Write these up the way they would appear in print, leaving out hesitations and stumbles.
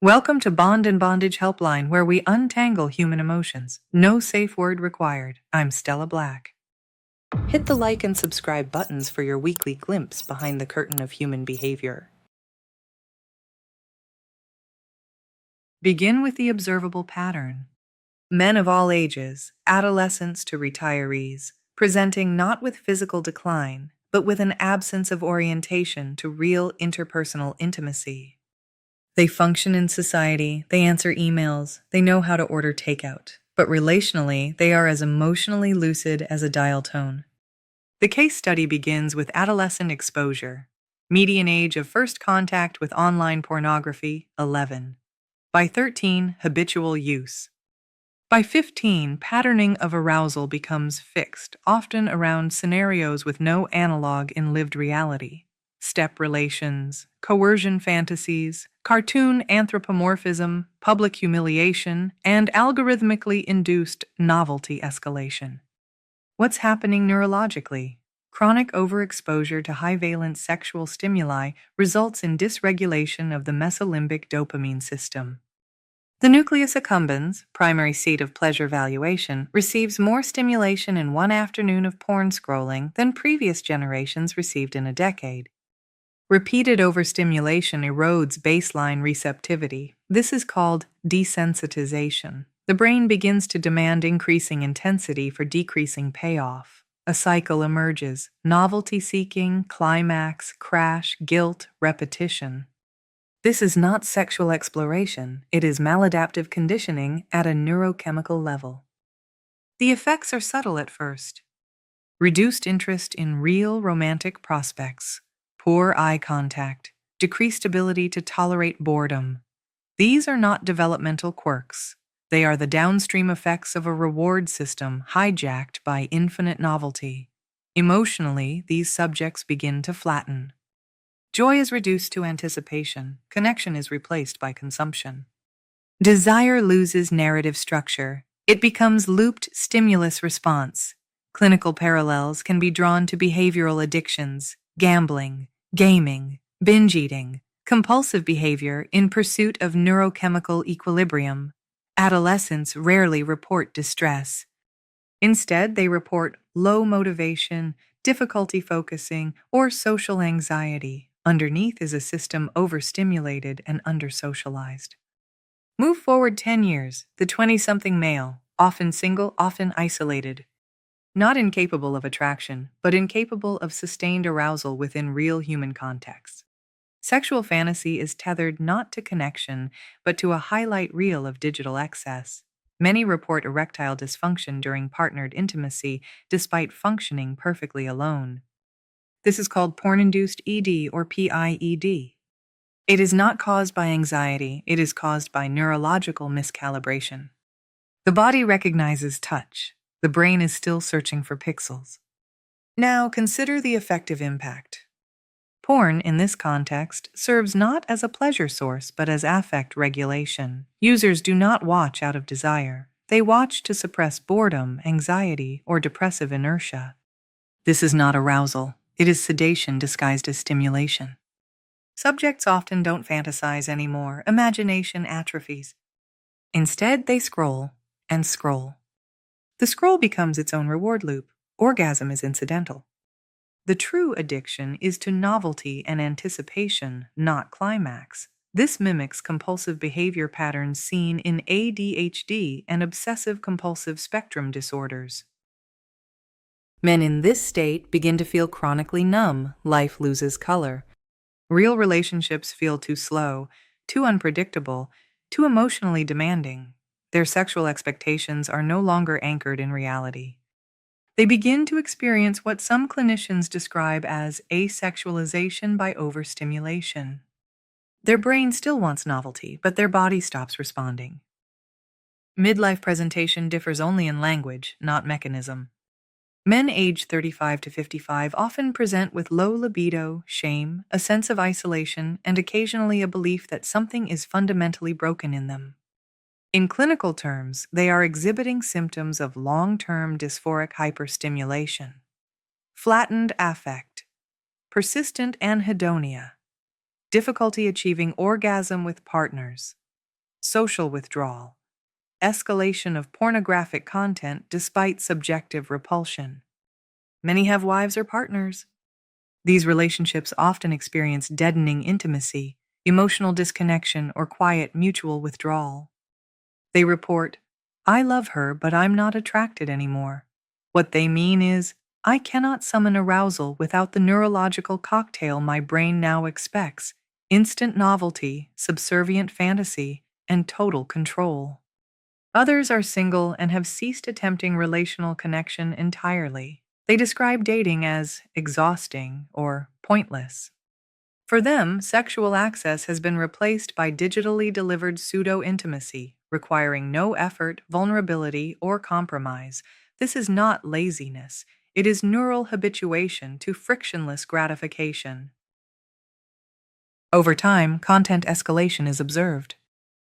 Welcome to Bond and Bondage Helpline, where we untangle human emotions. No safe word required. I'm Stella Black. Hit the like and subscribe buttons for your weekly glimpse behind the curtain of human behavior. Begin with the observable pattern. Men of all ages, adolescents to retirees, presenting not with physical decline, but with an absence of orientation to real interpersonal intimacy. They function in society, they answer emails, they know how to order takeout, but relationally, they are as emotionally lucid as a dial tone. The case study begins with adolescent exposure. Median age of first contact with online pornography, 11. By 13, habitual use. By 15, patterning of arousal becomes fixed, often around scenarios with no analog in lived reality. Step relations, coercion fantasies, cartoon anthropomorphism, public humiliation, and algorithmically induced novelty escalation. What's happening neurologically? Chronic overexposure to high-valence sexual stimuli results in dysregulation of the mesolimbic dopamine system. The nucleus accumbens, primary seat of pleasure valuation, receives more stimulation in one afternoon of porn scrolling than previous generations received in a decade. Repeated overstimulation erodes baseline receptivity. This is called desensitization. The brain begins to demand increasing intensity for decreasing payoff. A cycle emerges: novelty seeking, climax, crash, guilt, repetition. This is not sexual exploration, it is maladaptive conditioning at a neurochemical level. The effects are subtle at first. Reduced interest in real romantic prospects. Poor eye contact, decreased ability to tolerate boredom. These are not developmental quirks. They are the downstream effects of a reward system hijacked by infinite novelty. Emotionally, these subjects begin to flatten. Joy is reduced to anticipation. Connection is replaced by consumption. Desire loses narrative structure. It becomes looped stimulus response. Clinical parallels can be drawn to behavioral addictions, gambling, gaming, binge eating, compulsive behavior in pursuit of neurochemical equilibrium. Adolescents rarely report distress. Instead, they report low motivation, difficulty focusing, or social anxiety. Underneath is a system overstimulated and undersocialized. Move forward 10 years, the 20-something male, often single, often isolated. Not incapable of attraction, but incapable of sustained arousal within real human contexts. Sexual fantasy is tethered not to connection, but to a highlight reel of digital excess. Many report erectile dysfunction during partnered intimacy, despite functioning perfectly alone. This is called porn-induced ED or PIED. It is not caused by anxiety, it is caused by neurological miscalibration. The body recognizes touch. The brain is still searching for pixels. Now consider the effective impact. Porn, in this context, serves not as a pleasure source but as affect regulation. Users do not watch out of desire. They watch to suppress boredom, anxiety, or depressive inertia. This is not arousal. It is sedation disguised as stimulation. Subjects often don't fantasize anymore. Imagination atrophies. Instead, they scroll and scroll. The scroll becomes its own reward loop. Orgasm is incidental. The true addiction is to novelty and anticipation, not climax. This mimics compulsive behavior patterns seen in ADHD and obsessive-compulsive spectrum disorders. Men in this state begin to feel chronically numb. Life loses color. Real relationships feel too slow, too unpredictable, too emotionally demanding. Their sexual expectations are no longer anchored in reality. They begin to experience what some clinicians describe as asexualization by overstimulation. Their brain still wants novelty, but their body stops responding. Midlife presentation differs only in language, not mechanism. Men aged 35 to 55 often present with low libido, shame, a sense of isolation, and occasionally a belief that something is fundamentally broken in them. In clinical terms, they are exhibiting symptoms of long-term dysphoric hyperstimulation, flattened affect, persistent anhedonia, difficulty achieving orgasm with partners, Social withdrawal, escalation of pornographic content despite subjective repulsion. Many have wives or partners. These relationships often experience deadening intimacy, emotional disconnection, or quiet mutual withdrawal. They report, "I love her, but I'm not attracted anymore." What they mean is, "I cannot summon arousal without the neurological cocktail my brain now expects: instant novelty, subservient fantasy, and total control." Others are single and have ceased attempting relational connection entirely. They describe dating as exhausting or pointless. For them, sexual access has been replaced by digitally delivered pseudo-intimacy, requiring no effort, vulnerability, or compromise. This is not laziness. It is neural habituation to frictionless gratification. Over time, content escalation is observed.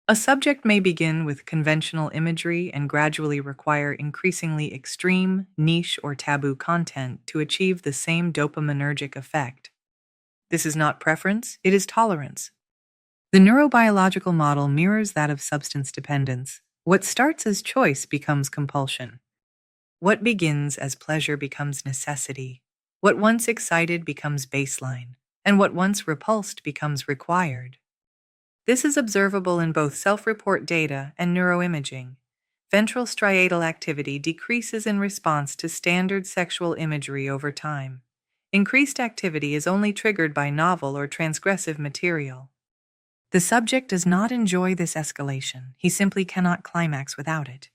A subject may begin with conventional imagery and gradually require increasingly extreme, niche, or taboo content to achieve the same dopaminergic effect. This is not preference, it is tolerance. The neurobiological model mirrors that of substance dependence. What starts as choice becomes compulsion. What begins as pleasure becomes necessity. What once excited becomes baseline, and what once repulsed becomes required. This is observable in both self-report data and neuroimaging. Ventral striatal activity decreases in response to standard sexual imagery over time. Increased activity is only triggered by novel or transgressive material. The subject does not enjoy this escalation. He simply cannot climax without it.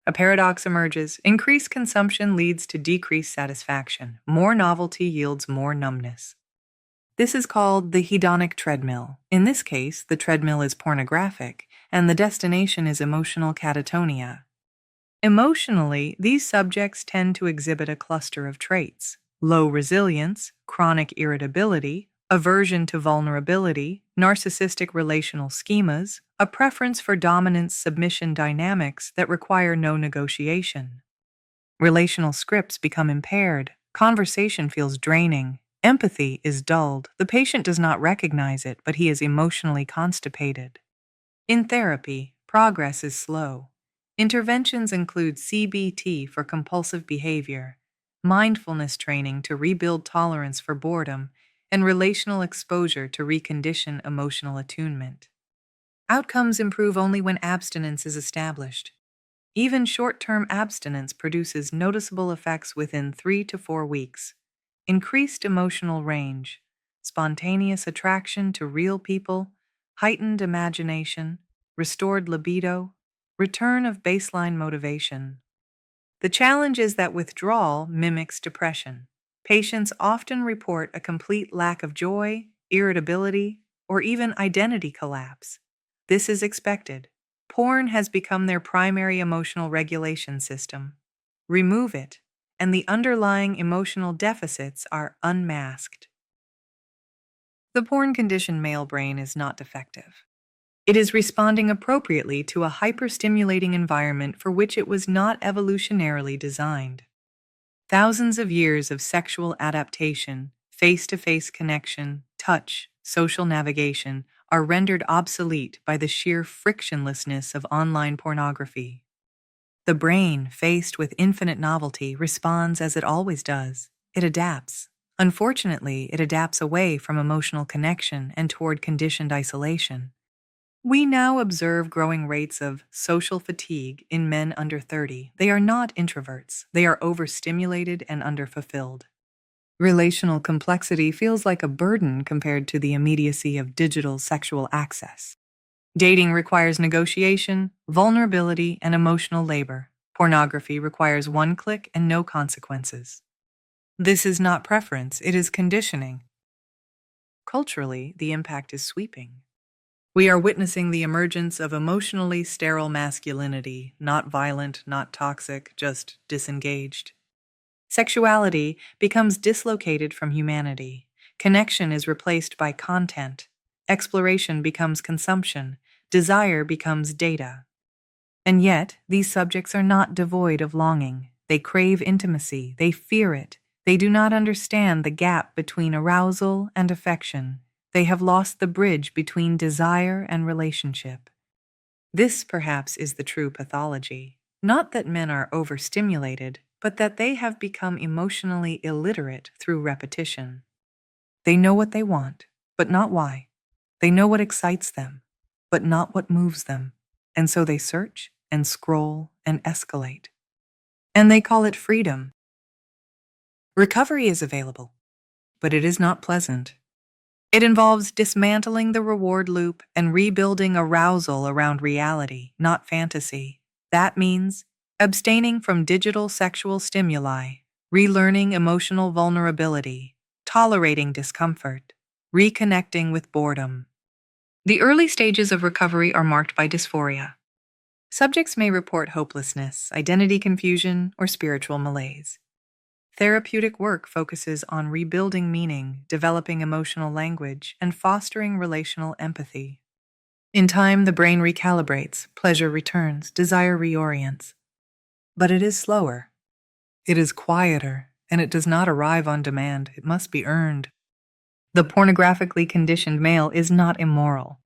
A paradox emerges. Increased consumption leads to decreased satisfaction. More novelty yields more numbness. This is called the hedonic treadmill. In this case, the treadmill is pornographic, and the destination is emotional catatonia. Emotionally, these subjects tend to exhibit a cluster of traits: low resilience, chronic irritability, aversion to vulnerability, narcissistic relational schemas, a preference for dominance-submission dynamics that require no negotiation. Relational scripts become impaired, conversation feels draining, empathy is dulled. The patient does not recognize it, but he is emotionally constipated. In therapy, progress is slow. Interventions include CBT for compulsive behavior, mindfulness training to rebuild tolerance for boredom, and relational exposure to recondition emotional attunement. Outcomes improve only when abstinence is established. Even short-term abstinence produces noticeable effects within 3 to 4 weeks. Increased emotional range, spontaneous attraction to real people, heightened imagination, restored libido, return of baseline motivation. The challenge is that withdrawal mimics depression. Patients often report a complete lack of joy, irritability, or even identity collapse. This is expected. Porn has become their primary emotional regulation system. Remove it, and the underlying emotional deficits are unmasked. The porn-conditioned male brain is not defective. It is responding appropriately to a hyperstimulating environment for which it was not evolutionarily designed. Thousands of years of sexual adaptation, face-to-face connection, touch, social navigation are rendered obsolete by the sheer frictionlessness of online pornography. The brain, faced with infinite novelty, responds as it always does. It adapts. Unfortunately, it adapts away from emotional connection and toward conditioned isolation. We now observe growing rates of social fatigue in men under 30. They are not introverts. They are overstimulated and underfulfilled. Relational complexity feels like a burden compared to the immediacy of digital sexual access. Dating requires negotiation, vulnerability, and emotional labor. Pornography requires one click and no consequences. This is not preference, it is conditioning. Culturally, the impact is sweeping. We are witnessing the emergence of emotionally sterile masculinity, not violent, not toxic, just disengaged. Sexuality becomes dislocated from humanity. Connection is replaced by content. Exploration becomes consumption. Desire becomes data. And yet, these subjects are not devoid of longing. They crave intimacy. They fear it. They do not understand the gap between arousal and affection. They have lost the bridge between desire and relationship. This, perhaps, is the true pathology. Not that men are overstimulated, but that they have become emotionally illiterate through repetition. They know what they want, but not why. They know what excites them, but not what moves them. And so they search and scroll and escalate. And they call it freedom. Recovery is available, but it is not pleasant. It involves dismantling the reward loop and rebuilding arousal around reality, not fantasy. That means abstaining from digital sexual stimuli, relearning emotional vulnerability, tolerating discomfort, reconnecting with boredom. The early stages of recovery are marked by dysphoria. Subjects may report hopelessness, identity confusion, or spiritual malaise. Therapeutic work focuses on rebuilding meaning, developing emotional language, and fostering relational empathy. In time, the brain recalibrates, pleasure returns, desire reorients. But it is slower. It is quieter, and it does not arrive on demand. It must be earned. The pornographically conditioned male is not immoral.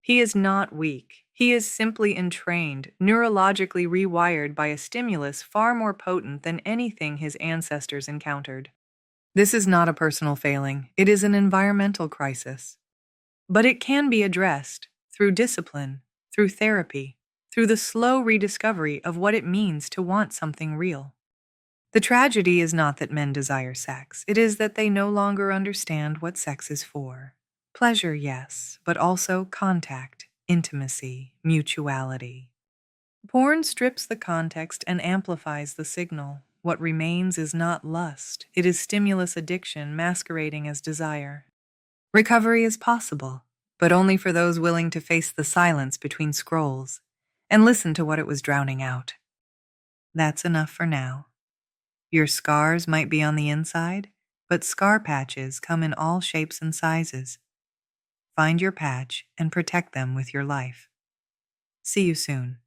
He is not weak. He is simply entrained, neurologically rewired by a stimulus far more potent than anything his ancestors encountered. This is not a personal failing. It is an environmental crisis. But it can be addressed through discipline, through therapy, through the slow rediscovery of what it means to want something real. The tragedy is not that men desire sex. It is that they no longer understand what sex is for. Pleasure, yes, but also contact, intimacy, mutuality. Porn strips the context and amplifies the signal. What remains is not lust. It is stimulus addiction masquerading as desire. Recovery is possible, but only for those willing to face the silence between scrolls and listen to what it was drowning out. That's enough for now. Your scars might be on the inside, but scar patches come in all shapes and sizes. Find your patch and protect them with your life. See you soon.